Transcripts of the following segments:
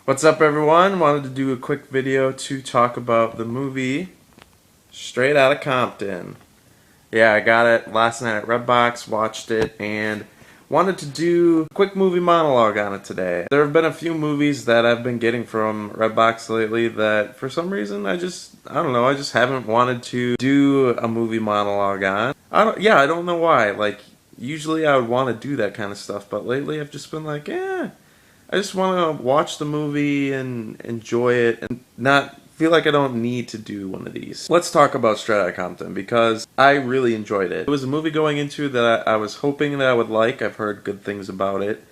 What's up, everyone? Wanted to do a quick video to talk about the movie Straight Outta Compton. Yeah, I got it last night at Redbox, watched it, and wanted to do a quick movie monologue on it today. There have been a few movies that I've been getting from Redbox lately that for some reason I don't know, I just haven't wanted to do a movie monologue on. I don't know why. Like, usually I would want to do that kind of stuff, but lately I've just been like, I just want to watch the movie and enjoy it and not feel like I don't need to do one of these. Let's talk about Straight Outta Compton because I really enjoyed it. It was a movie going into that I was hoping that I would like. I've heard good things about it.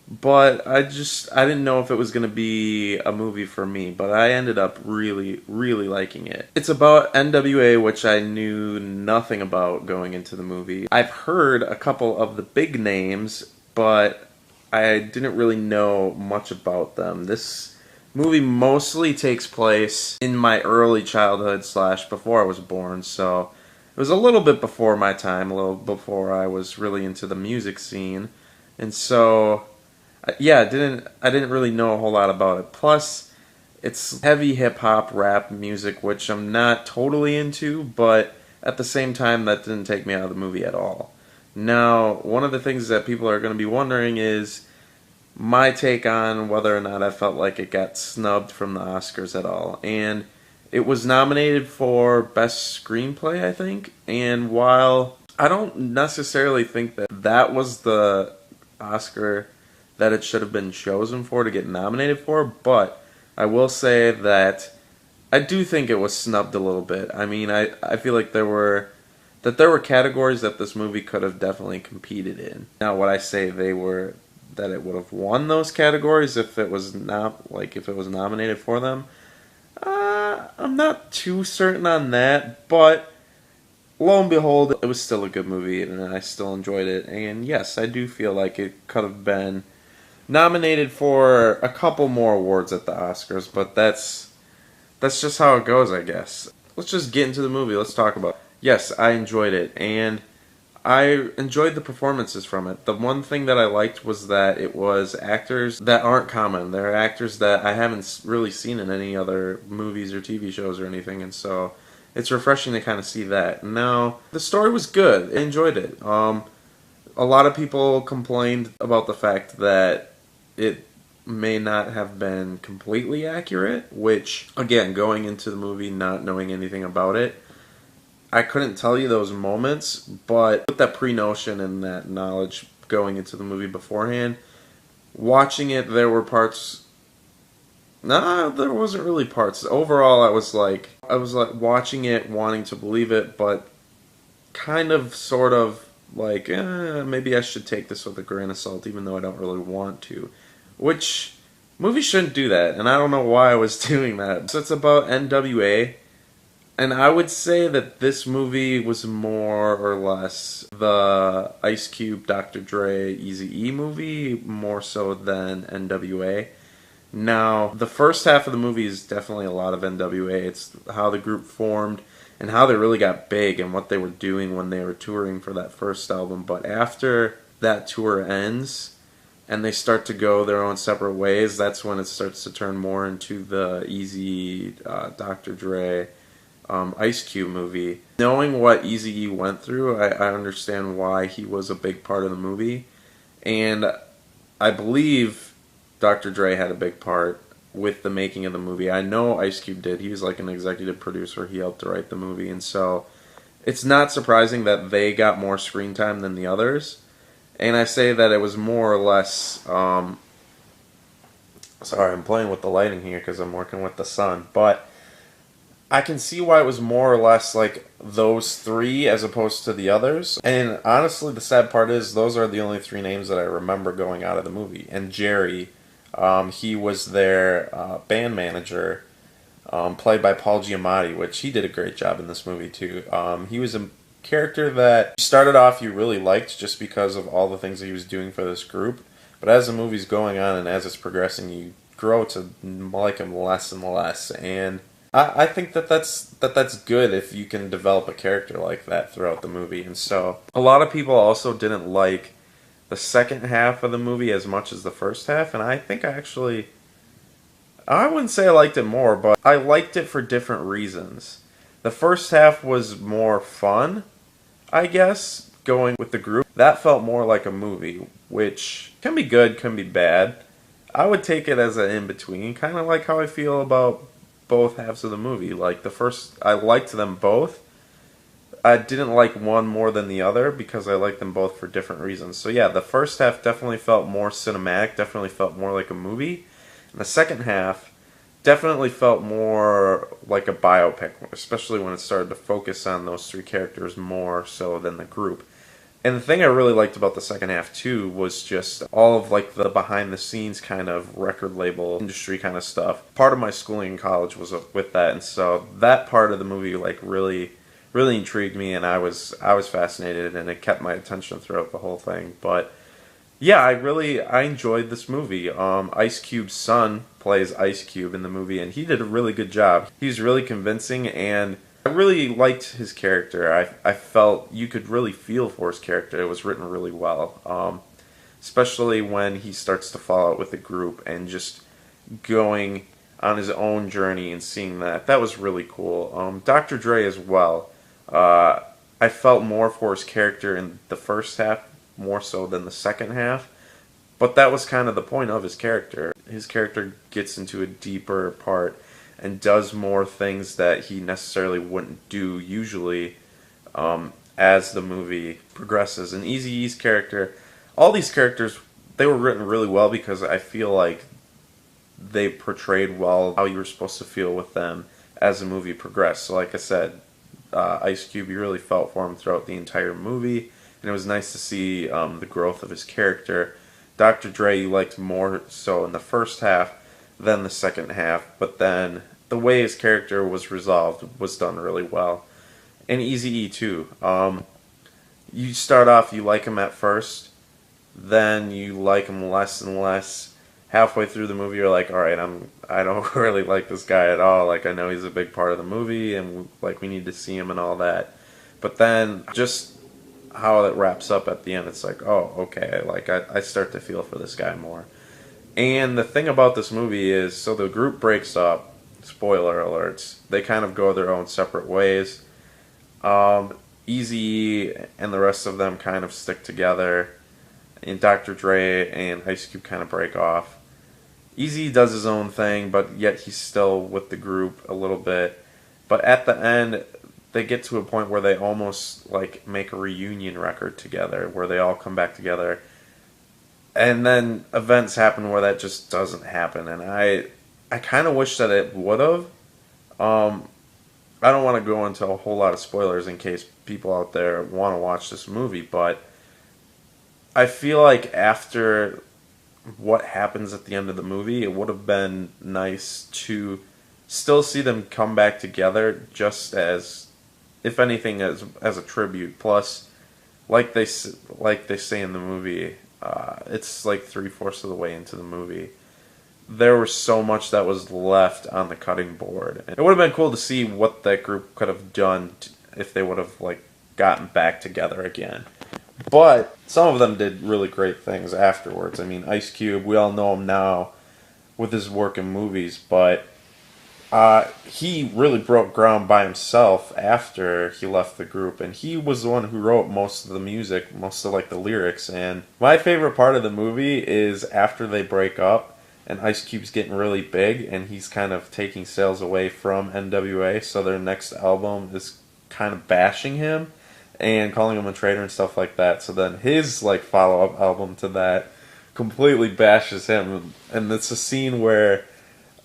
But I didn't know if it was going to be a movie for me, but I ended up really, really liking it. It's about NWA, which I knew nothing about going into the movie. I've heard a couple of the big names, but I didn't really know much about them. This movie mostly takes place in my early childhood / before I was born, so it was a little bit before my time, a little before I was really into the music scene, and so yeah, I didn't really know a whole lot about it. Plus, it's heavy hip hop rap music, which I'm not totally into, but at the same time, that didn't take me out of the movie at all. Now, one of the things that people are going to be wondering is my take on whether or not I felt like it got snubbed from the Oscars at all. And it was nominated for Best Screenplay, I think. And while I don't necessarily think that that was the Oscar that it should have been chosen for to get nominated for, but I will say that I do think it was snubbed a little bit. I mean, I feel like there were categories that this movie could have definitely competed in. Now, would I say that it would have won those categories if it was if it was nominated for them? I'm not too certain on that, but lo and behold, it was still a good movie, and I still enjoyed it. And yes, I do feel like it could have been nominated for a couple more awards at the Oscars, but that's just how it goes, I guess. Let's just get into the movie. Let's talk about it. Yes, I enjoyed it, and I enjoyed the performances from it. The one thing that I liked was that it was actors that aren't common. They're actors that I haven't really seen in any other movies or TV shows or anything, and so it's refreshing to kind of see that. Now, the story was good. I enjoyed it. A lot of people complained about the fact that it may not have been completely accurate, which, again, going into the movie not knowing anything about it, I couldn't tell you those moments, but with that pre-notion and that knowledge going into the movie beforehand, watching it, there were parts. Nah, there wasn't really parts. Overall, I was like watching it, wanting to believe it, but kind of, sort of, like, maybe I should take this with a grain of salt, even though I don't really want to. Which, movies shouldn't do that, and I don't know why I was doing that. So it's about NWA. And I would say that this movie was more or less the Ice Cube, Dr. Dre, Eazy-E movie, more so than NWA. Now, the first half of the movie is definitely a lot of NWA. It's how the group formed and how they really got big and what they were doing when they were touring for that first album. But after that tour ends and they start to go their own separate ways, that's when it starts to turn more into the Eazy, Dr. Dre, Ice Cube movie. Knowing what Eazy-E went through, I understand why he was a big part of the movie. And I believe Dr. Dre had a big part with the making of the movie. I know Ice Cube did. He was like an executive producer. He helped to write the movie. And so it's not surprising that they got more screen time than the others. And I say that it was more or less... sorry, I'm playing with the lighting here because I'm working with the sun. But I can see why it was more or less like those three as opposed to the others. And honestly, the sad part is those are the only three names that I remember going out of the movie. And Jerry, he was their band manager, played by Paul Giamatti, which he did a great job in this movie too. He was a character that started off you really liked just because of all the things that he was doing for this group. But as the movie's going on and as it's progressing, you grow to like him less and less. And I think that's good if you can develop a character like that throughout the movie. And so a lot of people also didn't like the second half of the movie as much as the first half, and I think I actually I wouldn't say I liked it more, but I liked it for different reasons. The first half was more fun, I guess, going with the group. That felt more like a movie, which can be good, can be bad. I would take it as an in-between, kind of like how I feel about both halves of the movie. Like the first, I liked them both. I didn't like one more than the other because I liked them both for different reasons. So yeah, the first half definitely felt more cinematic, definitely felt more like a movie. And the second half definitely felt more like a biopic, especially when it started to focus on those three characters more so than the group. And the thing I really liked about the second half too was just all of like the behind the scenes kind of record label industry kind of stuff. Part of my schooling in college was with that, and so that part of the movie like really intrigued me, and I was fascinated, and it kept my attention throughout the whole thing. But yeah, I enjoyed this movie. Ice Cube's son plays Ice Cube in the movie, and he did a really good job. He was really convincing, and I really liked his character. I felt you could really feel for his character. It was written really well, especially when he starts to fall out with the group and just going on his own journey and seeing that. That was really cool. Dr. Dre as well. I felt more for his character in the first half more so than the second half. But that was kind of the point of his character. His character gets into a deeper part and does more things that he necessarily wouldn't do usually as the movie progresses. And Eazy-E's character, all these characters, they were written really well because I feel like they portrayed well how you were supposed to feel with them as the movie progressed. So like I said, Ice Cube, you really felt for him throughout the entire movie, and it was nice to see the growth of his character. Dr. Dre you liked more so in the first half than the second half, but then the way his character was resolved was done really well. And Eazy-E too. You start off, you like him at first, then you like him less and less. Halfway through the movie, you're like, all right, I don't really like this guy at all. Like, I know he's a big part of the movie, and like we need to see him and all that. But then, just how it wraps up at the end, it's like, oh, okay. Like, I start to feel for this guy more. And the thing about this movie is, so the group breaks up. Spoiler alerts. They kind of go their own separate ways. Easy and the rest of them kind of stick together, and Dr. Dre and Ice Cube kind of break off. Easy does his own thing, but yet he's still with the group a little bit. But at the end, they get to a point where they almost like make a reunion record together, where they all come back together. And then events happen where that just doesn't happen, and I kind of wish that it would have. I don't want to go into a whole lot of spoilers in case people out there want to watch this movie, but I feel like after what happens at the end of the movie, it would have been nice to still see them come back together, just as, if anything, as a tribute. Plus, like they say in the movie, it's like 3/4 of the way into the movie. There was so much that was left on the cutting board. And it would have been cool to see what that group could have done if they would have like gotten back together again. But some of them did really great things afterwards. I mean, Ice Cube, we all know him now with his work in movies, but he really broke ground by himself after he left the group, and he was the one who wrote most of the music, most of like the lyrics. And my favorite part of the movie is after they break up and Ice Cube's getting really big and he's kind of taking sales away from NWA, so their next album is kind of bashing him and calling him a traitor and stuff like that. So then his like follow-up album to that completely bashes him, and it's a scene where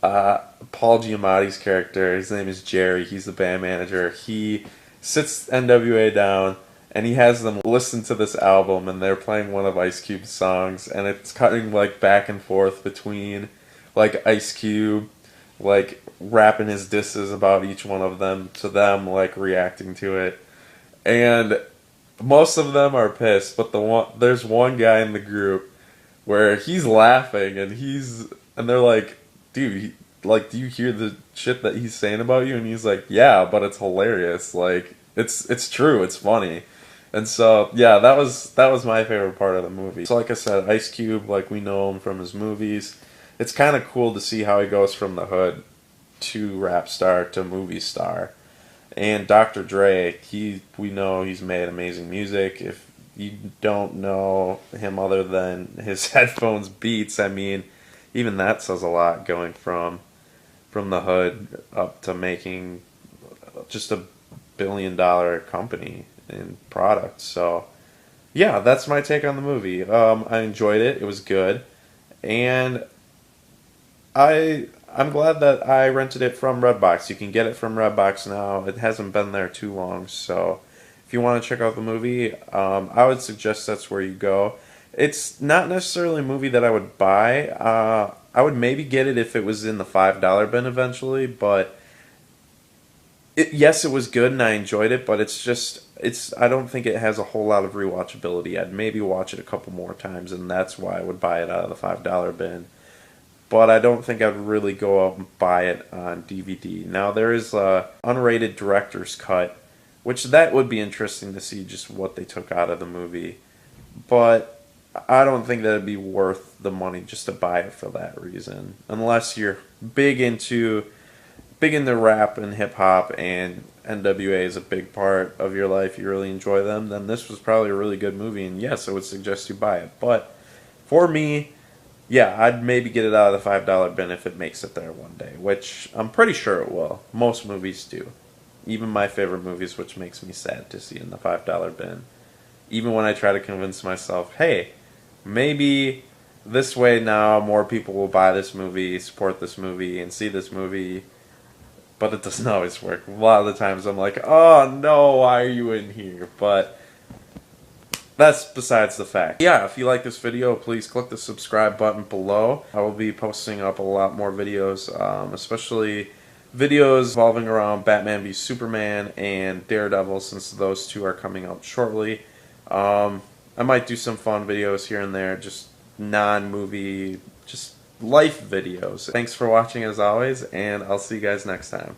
Paul Giamatti's character, his name is Jerry, he's the band manager, he sits NWA down and he has them listen to this album, and they're playing one of Ice Cube's songs, and it's cutting like back and forth between like Ice Cube like rapping his disses about each one of them to them like reacting to it. And most of them are pissed, but there's one guy in the group where he's laughing and they're like, dude, like, do you hear the shit that he's saying about you? And he's like, yeah, but it's hilarious. Like, it's true, it's funny. And so, yeah, that was my favorite part of the movie. So like I said, Ice Cube, like we know him from his movies. it's kind of cool to see how he goes from the hood to rap star to movie star. And Dr. Dre, we know he's made amazing music. If you don't know him other than his headphones beats, I mean, even that says a lot, going from the hood up to making just $1 billion company in products. So yeah, that's my take on the movie. I enjoyed it. It was good, and I'm glad that I rented it from Redbox. You can get it from Redbox now. It hasn't been there too long, so if you want to check out the movie, I would suggest that's where you go. It's not necessarily a movie that I would buy. I would maybe get it if it was in the $5 bin eventually, but yes, it was good and I enjoyed it, but it's I don't think it has a whole lot of rewatchability. I'd maybe watch it a couple more times, and that's why I would buy it out of the $5 bin. But I don't think I'd really go out and buy it on DVD. Now there is a unrated director's cut, which that would be interesting to see just what they took out of the movie. But I don't think that'd be worth the money just to buy it for that reason, unless you're big into rap and hip hop, and NWA is a big part of your life, you really enjoy them, then this was probably a really good movie, and yes, I would suggest you buy it. But for me, yeah, I'd maybe get it out of the $5 bin if it makes it there one day, which I'm pretty sure it will. Most movies do. Even my favorite movies, which makes me sad to see in the $5 bin. Even when I try to convince myself, hey, maybe this way now more people will buy this movie, support this movie, and see this movie. But it doesn't always work. A lot of the times I'm like, oh no, why are you in here? But that's besides the fact. Yeah, if you like this video, please click the subscribe button below. I will be posting up a lot more videos, especially videos revolving around Batman v Superman and Daredevil, since those two are coming out shortly. I might do some fun videos here and there, just non-movie, just life videos. Thanks for watching as always, and I'll see you guys next time.